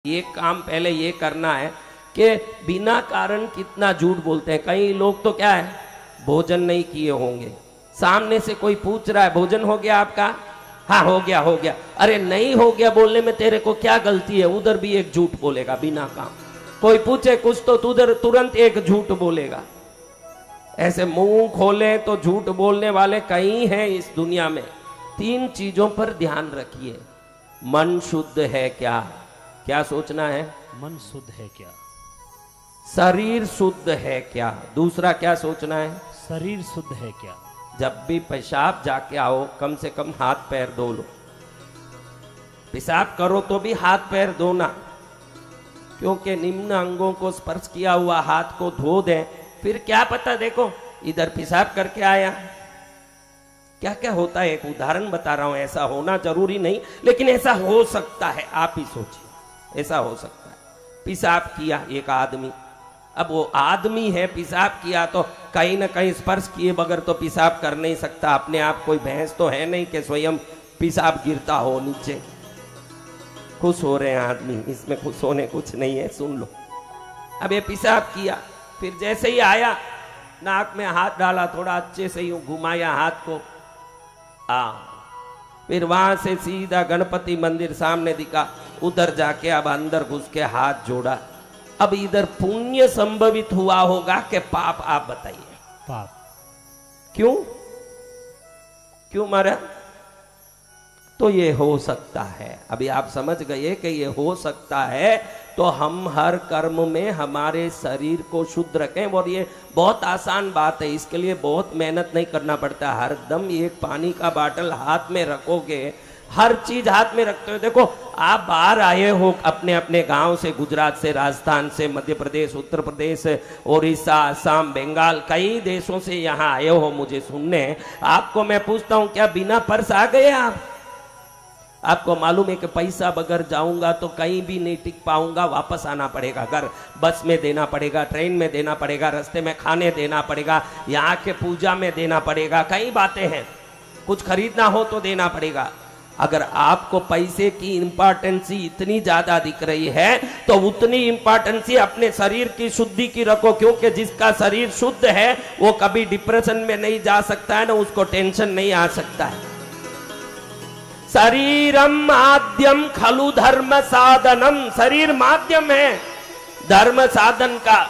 ये काम पहले ये करना है कि बिना कारण कितना झूठ बोलते हैं। कई लोग तो क्या है, भोजन नहीं किए होंगे, सामने से कोई पूछ रहा है भोजन हो गया आपका, हाँ हो गया हो गया। अरे नहीं हो गया बोलने में तेरे को क्या गलती है, उधर भी एक झूठ बोलेगा बिना काम। कोई पूछे कुछ तो उधर तुरंत एक झूठ बोलेगा। ऐसे मुंह खोले तो झूठ बोलने वाले कई हैं इस दुनिया में। तीन चीजों पर ध्यान रखिए। मन शुद्ध है क्या, क्या सोचना है, मन शुद्ध है क्या, शरीर शुद्ध है क्या, दूसरा क्या सोचना है, शरीर शुद्ध है क्या। जब भी पेशाब जाके आओ कम से कम हाथ पैर धो लो। पेशाब करो तो भी हाथ पैर धोना, क्योंकि निम्न अंगों को स्पर्श किया हुआ हाथ को धो दें। फिर क्या पता, देखो इधर पेशाब करके आया, क्या क्या होता है। एक उदाहरण बता रहा हूं, ऐसा होना जरूरी नहीं लेकिन ऐसा हो सकता है। आप ही सोचिए, ऐसा हो सकता है। पेशाब किया एक आदमी, अब वो आदमी है, पेशाब किया तो कहीं ना कहीं स्पर्श किए बगैर तो पेशाब कर नहीं सकता अपने आप। कोई भैंस तो है नहीं कि स्वयं पेशाब गिरता हो नीचे। खुश हो रहे हैं आदमी, इसमें खुश होने कुछ नहीं है, सुन लो। अब ये पेशाब किया, फिर जैसे ही आया नाक में हाथ डाला, थोड़ा अच्छे से यूं घुमाया हाथ को, फिर वहां से सीधा गणपति मंदिर सामने दिखा, उधर जाके अब अंदर घुस के हाथ जोड़ा। अब इधर पुण्य संभवित हुआ होगा कि पाप, आप बताइए। पाप। क्यों क्यों मारा? तो ये हो सकता है, अभी आप समझ गए कि ये हो सकता है। तो हम हर कर्म में हमारे शरीर को शुद्ध रखें, और ये बहुत आसान बात है, इसके लिए बहुत मेहनत नहीं करना पड़ता। हर दम एक पानी का बाटल हाथ में रखोगे, हर चीज हाथ में रखते हो। देखो आप बाहर आए हो अपने अपने गांव से, गुजरात से, राजस्थान से, मध्य प्रदेश, उत्तर प्रदेश, ओडिशा, असम, बंगाल, कई देशों से यहाँ आए हो मुझे सुनने। आपको मैं पूछता हूँ, क्या बिना पर्स आ गए आप? आपको मालूम है कि पैसा बगैर जाऊंगा तो कहीं भी नहीं टिक पाऊंगा, वापस आना पड़ेगा घर। बस में देना पड़ेगा, ट्रेन में देना पड़ेगा, रास्ते में खाने देना पड़ेगा, यहाँ के पूजा में देना पड़ेगा, कई बातें हैं। कुछ खरीदना हो तो देना पड़ेगा। अगर आपको पैसे की इंपॉर्टेंसी इतनी ज्यादा दिख रही है तो उतनी इंपॉर्टेंसी अपने शरीर की शुद्धि की रखो, क्योंकि जिसका शरीर शुद्ध है वो कभी डिप्रेशन में नहीं जा सकता है, ना उसको टेंशन नहीं आ सकता है। शरीरम माध्यम खलु धर्म साधनम, शरीर माध्यम है धर्म साधन का।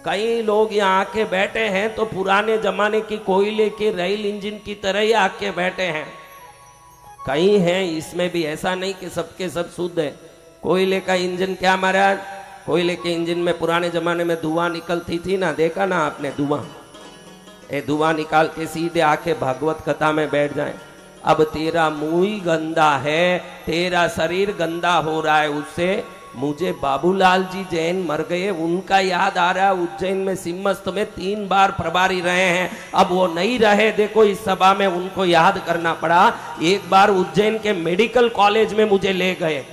कई लोग यहाँ आके बैठे हैं तो पुराने जमाने की कोयले के रेल इंजन की तरह ही आके बैठे हैं। कई हैं इसमें भी, ऐसा नहीं कि सबके सब शुद्ध है। कोयले का इंजन क्या महाराज, कोयले के इंजन में पुराने जमाने में धुआं निकलती थी ना, देखा ना आपने धुआं? ये धुआं निकाल के सीधे आके भागवत कथा में बैठ जाए। अब तेरा मुंह ही गंदा है, तेरा शरीर गंदा हो रहा है उससे। मुझे बाबूलाल जी जैन मर गए, उनका याद आ रहा है। उज्जैन में सिम्मस्त में 3 बार प्रभारी रहे हैं, अब वो नहीं रहे। देखो इस सभा में उनको याद करना पड़ा। एक बार उज्जैन के मेडिकल कॉलेज में मुझे ले गए,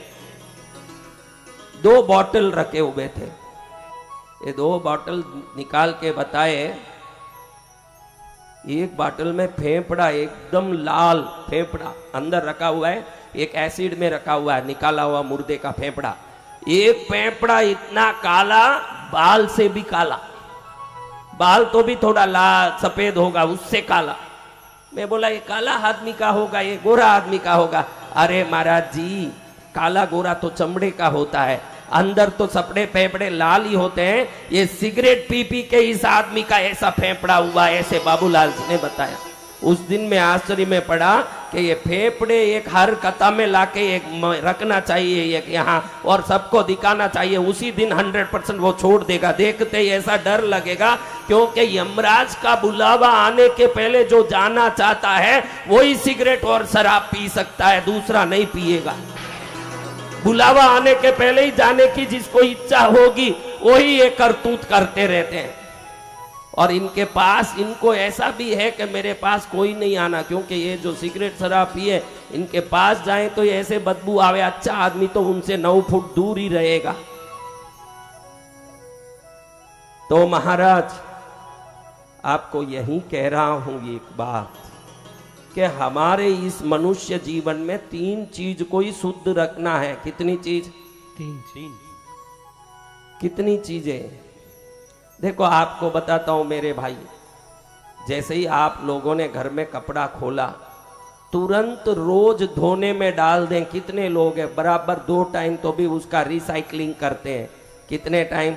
2 बॉटल रखे हुए थे। ये 2 बॉटल निकाल के बताए, एक बॉटल में फेफड़ा, एकदम लाल फेफड़ा अंदर रखा हुआ है, एक एसिड में रखा हुआ है निकाला हुआ मुर्दे का फेफड़ा। एक फेफड़ा इतना काला, बाल से भी काला, बाल तो भी थोड़ा लाल सफेद होगा, उससे काला। मैं बोला ये काला आदमी का होगा, ये गोरा आदमी का होगा। अरे महाराज जी, काला गोरा तो चमड़े का होता है, अंदर तो सपड़े फेफड़े लाल ही होते हैं। ये सिगरेट पी पी के इस आदमी का ऐसा फेफड़ा हुआ, ऐसे बाबूलाल जी ने बताया। उस दिन में आश्चर्य में पड़ा कि ये फेफड़े एक हर कथा में लाके एक रखना चाहिए एक यहाँ, और सबको दिखाना चाहिए। उसी दिन 100% वो छोड़ देगा। देखते ही ऐसा डर लगेगा, क्योंकि यमराज का बुलावा आने के पहले जो जाना चाहता है वही सिगरेट और शराब पी सकता है, दूसरा नहीं पिएगा। बुलावा आने के पहले ही जाने की जिसको इच्छा होगी वही ये करतूत करते रहते हैं। और इनके पास, इनको ऐसा भी है कि मेरे पास कोई नहीं आना, क्योंकि ये जो सिगरेट शराब पिए इनके पास जाए तो ये ऐसे बदबू आवे। अच्छा आदमी तो उनसे 9 फुट दूर ही रहेगा। तो महाराज आपको यही कह रहा हूं एक बात कि हमारे इस मनुष्य जीवन में 3 चीज को ही शुद्ध रखना है। कितनी चीज? 3 कितनी चीजें? देखो आपको बताता हूं मेरे भाई, जैसे ही आप लोगों ने घर में कपड़ा खोला, तुरंत रोज धोने में डाल दें। कितने लोग हैं बराबर 2 टाइम तो भी उसका रिसाइकलिंग करते हैं? कितने टाइम?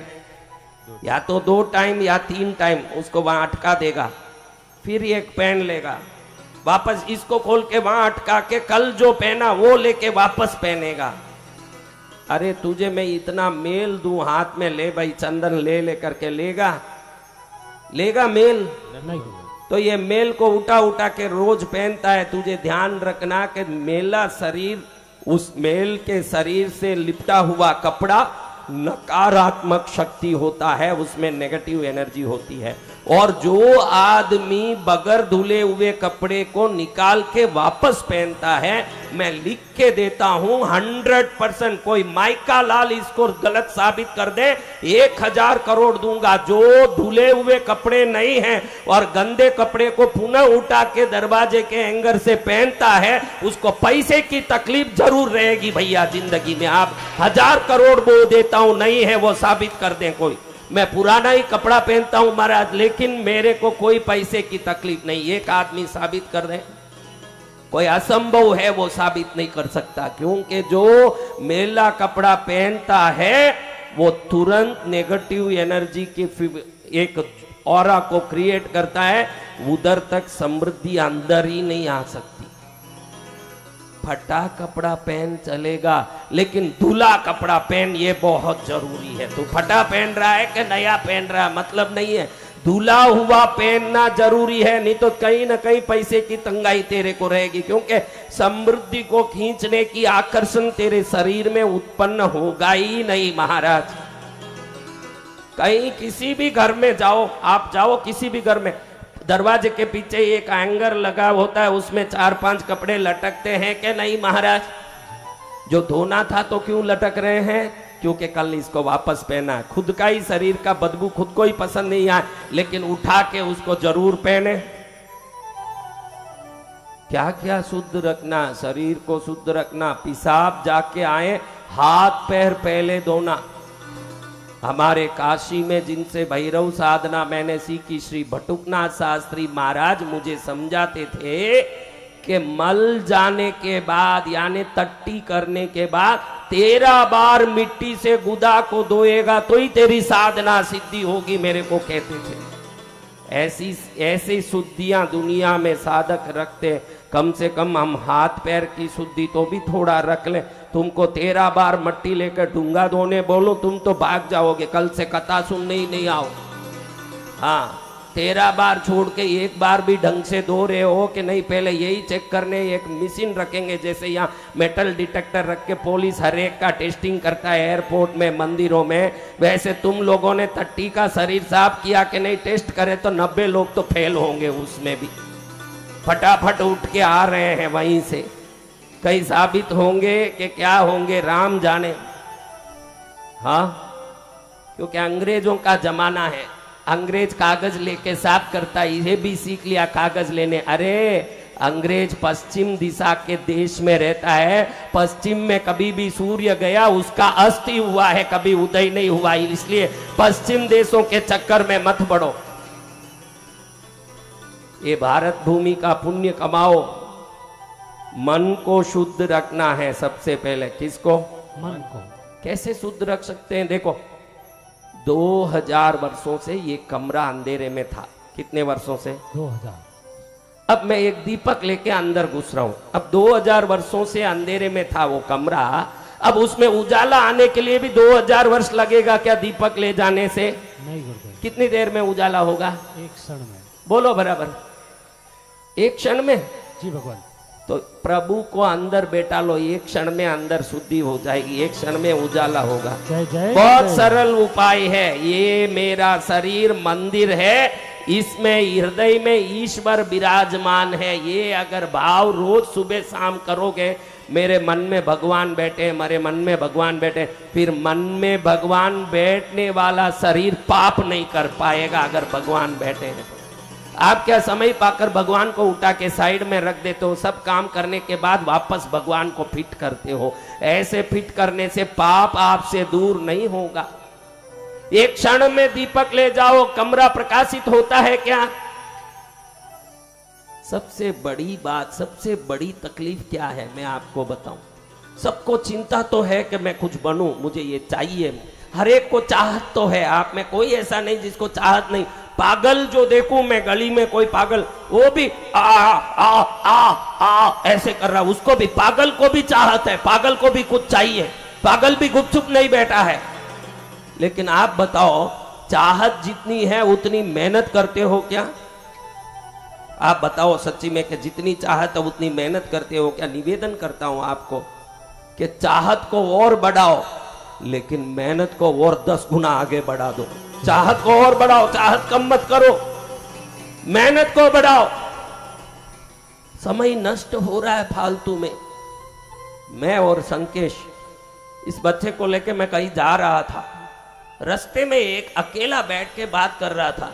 या तो 2 टाइम या 3 टाइम उसको वहां अटका देगा, फिर एक पहन लेगा, वापस इसको खोल के वहां अटका के कल जो पहना वो लेके वापस पहनेगा। अरे तुझे मैं इतना मेल दूं, हाथ में ले भाई चंदन ले करके लेगा मेल? नहीं। तो ये मेल को उठा उठा के रोज पहनता है। तुझे ध्यान रखना कि मेला शरीर, उस मेल के शरीर से लिपटा हुआ कपड़ा नकारात्मक शक्ति होता है, उसमें नेगेटिव एनर्जी होती है। और जो आदमी बगैर धुले हुए कपड़े को निकाल के वापस पहनता है, मैं लिख के देता हूं 100%, कोई माइका लाल इसको गलत साबित कर दे 1000 करोड़ दूंगा। जो धुले हुए कपड़े नहीं हैं और गंदे कपड़े को पुनः उठा के दरवाजे के एंगर से पहनता है, उसको पैसे की तकलीफ जरूर रहेगी भैया जिंदगी में। आप 1000 करोड़ बोल देता हूं, नहीं है वो साबित कर दें कोई। मैं पुराना ही कपड़ा पहनता हूं महाराज, लेकिन मेरे को कोई पैसे की तकलीफ नहीं। एक आदमी साबित कर दे, कोई असंभव है वो साबित नहीं कर सकता, क्योंकि जो मेला कपड़ा पहनता है वो तुरंत नेगेटिव एनर्जी की एक ऑरा को क्रिएट करता है। उधर तक समृद्धि अंदर ही नहीं आ सकती। फटा कपड़ा पहन चलेगा, लेकिन धुला कपड़ा पहन, ये बहुत जरूरी है। तू फटा पहन रहा है कि नया पहन रहा है मतलब नहीं है, धुला हुआ पहनना जरूरी है, नहीं तो कहीं ना कहीं पैसे की तंगाई तेरे को रहेगी। क्योंकि समृद्धि को खींचने की आकर्षण तेरे शरीर में उत्पन्न होगा ही नहीं महाराज। कहीं किसी भी घर में जाओ, आप जाओ किसी भी घर में, दरवाजे के पीछे एक हैंगर लगा होता है, उसमें 4-5 कपड़े लटकते हैं कि नहीं महाराज? जो धोना था तो क्यों लटक रहे हैं? क्योंकि कल इसको वापस पहना है। खुद का ही शरीर का बदबू खुद को ही पसंद नहीं आए, लेकिन उठा के उसको जरूर पहने। क्या क्या शुद्ध रखना, शरीर को शुद्ध रखना। पेशाब जाके आए, हाथ पैर पहले धोना। हमारे काशी में जिनसे भैरव साधना मैंने सीखी, श्री भटुकनाथ शास्त्री महाराज मुझे समझाते थे कि मल जाने के बाद यानी टट्टी करने के बाद 13 बार मिट्टी से गुदा को धोएगा तो ही तेरी साधना सिद्धि होगी, मेरे को कहते थे। ऐसी शुद्धियां दुनिया में साधक रखते। कम से कम हम हाथ पैर की शुद्धि तो भी थोड़ा रख लें। तुमको 13 बार मट्टी लेकर डूंगा धोने बोलो, तुम तो भाग जाओगे, कल से कथा सुनने ही नहीं आओ। हाँ, 13 बार छोड़ के एक बार भी ढंग से धो रहे हो कि नहीं, पहले यही चेक करने एक मशीन रखेंगे। जैसे यहाँ मेटल डिटेक्टर रख के पुलिस हर एक का टेस्टिंग करता है एयरपोर्ट में, मंदिरों में, वैसे तुम लोगों ने टट्टी का शरीर साफ किया कि नहीं, टेस्ट करे तो 90 लोग तो फेल होंगे उसमें भी। फटाफट उठ के आ रहे हैं वहीं से, कई साबित होंगे कि क्या होंगे राम जाने। हाँ, क्योंकि अंग्रेजों का जमाना है, अंग्रेज कागज लेके साफ करता, ये भी सीख लिया कागज लेने। अरे अंग्रेज पश्चिम दिशा के देश में रहता है, पश्चिम में कभी भी सूर्य गया उसका अस्त ही हुआ है, कभी उदय नहीं हुआ, इसलिए पश्चिम देशों के चक्कर में मत पड़ो। ये भारत भूमि का पुण्य कमाओ। मन को शुद्ध रखना है सबसे पहले। किसको? मन को। कैसे शुद्ध रख सकते हैं? देखो 2000 वर्षों से ये कमरा अंधेरे में था। कितने वर्षों से? 2000। अब मैं एक दीपक लेके अंदर घुस रहा हूं। अब 2000 वर्षों से अंधेरे में था वो कमरा, अब उसमें उजाला आने के लिए भी 2000 वर्ष लगेगा क्या दीपक ले जाने से? नहीं गुरुदेव। कितनी देर में उजाला होगा? एक क्षण में। बोलो बराबर, एक क्षण में। जी भगवान। तो प्रभु को अंदर बैठा लो, एक क्षण में अंदर शुद्धि हो जाएगी, एक क्षण में उजाला होगा। जय जय। बहुत सरल उपाय है। ये मेरा शरीर मंदिर है, इसमें हृदय में ईश्वर विराजमान है। ये अगर भाव रोज सुबह शाम करोगे, मेरे मन में भगवान बैठे, मेरे मन में भगवान बैठे, फिर मन में भगवान बैठने वाला शरीर पाप नहीं कर पाएगा अगर भगवान बैठे हैं। आप क्या समय पाकर भगवान को उठा के साइड में रख देते हो, सब काम करने के बाद वापस भगवान को फिट करते हो। ऐसे फिट करने से पाप आपसे दूर नहीं होगा। एक क्षण में दीपक ले जाओ, कमरा प्रकाशित होता है क्या? सबसे बड़ी बात, सबसे बड़ी तकलीफ क्या है मैं आपको बताऊं। सबको चिंता तो है कि मैं कुछ बनूं, मुझे ये चाहिए, हर एक को चाहत तो है। आप में कोई ऐसा नहीं जिसको चाहत नहीं। पागल जो देखूं मैं गली में, कोई पागल वो भी आ आ आ आ ऐसे कर रहा, उसको भी, पागल को भी चाहत है, पागल को भी कुछ चाहिए, पागल भी गुपचुप नहीं बैठा है। लेकिन आप बताओ, चाहत जितनी है उतनी मेहनत करते हो क्या? आप बताओ सच्ची में कि जितनी चाहत है उतनी मेहनत करते हो क्या? निवेदन करता हूं आपको कि चाहत को और बढ़ाओ, लेकिन मेहनत को और 10 गुना आगे बढ़ा दो। चाहत को और बढ़ाओ, चाहत कम मत करो, मेहनत को बढ़ाओ। समय नष्ट हो रहा है फालतू में। मैं और संकेश, इस बच्चे को लेके मैं कहीं जा रहा था, रास्ते में एक अकेला बैठ के बात कर रहा था।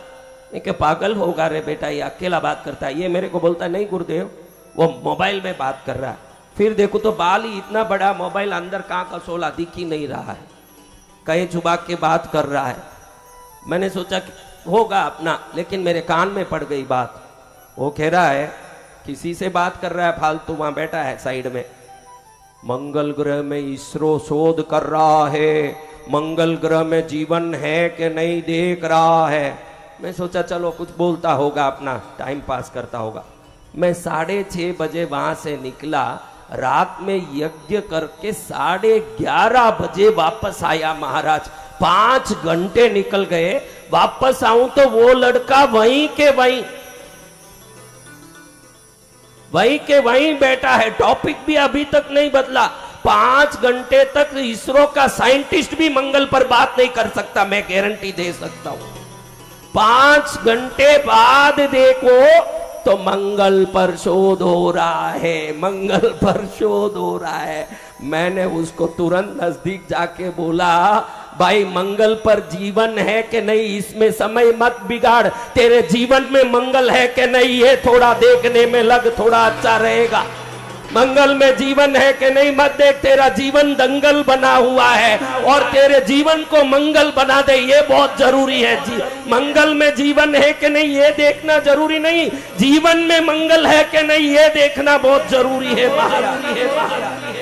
कि पागल होगा रे बेटा, ये अकेला बात करता है। ये मेरे को बोलता है, नहीं गुरुदेव, वो मोबाइल में बात कर रहा है। फिर देखो तो बाल ही इतना बड़ा, मोबाइल अंदर कहाँ का सोला दिख ही नहीं रहा है, कहीं छुपा के बात कर रहा है। मैंने सोचा कि होगा अपना, लेकिन मेरे कान में पड़ गई बात। वो कह रहा है किसी से बात कर रहा है फालतू, वहां बैठा है साइड में। मंगल ग्रह में इसरो शोध कर रहा है, मंगल ग्रह में जीवन है कि नहीं देख रहा है। मैं सोचा चलो कुछ बोलता होगा, अपना टाइम पास करता होगा। मैं 6:30 बजे वहां से निकला, रात में यज्ञ करके 11:30 बजे वापस आया महाराज। 5 घंटे निकल गए, वापस आऊं तो वो लड़का वहीं के वहीं बैठा है। टॉपिक भी अभी तक नहीं बदला। 5 घंटे तक इसरो का साइंटिस्ट भी मंगल पर बात नहीं कर सकता, मैं गारंटी दे सकता हूं। 5 घंटे बाद देखो तो मंगल पर शोध हो रहा है, मंगल पर शोध हो रहा है। मैंने उसको तुरंत नजदीक जाके बोला, भाई मंगल पर जीवन है कि नहीं, इसमें समय मत बिगाड़। तेरे जीवन में मंगल है कि नहीं, ये थोड़ा देखने में लग, थोड़ा अच्छा रहेगा। मंगल में जीवन है कि नहीं मत देख, तेरा जीवन दंगल बना हुआ है, और तेरे जीवन को मंगल बना दे, ये बहुत जरूरी है। मंगल में जीवन है कि नहीं ये देखना जरूरी नहीं, जीवन में मंगल है कि नहीं ये देखना बहुत जरूरी है महाराज।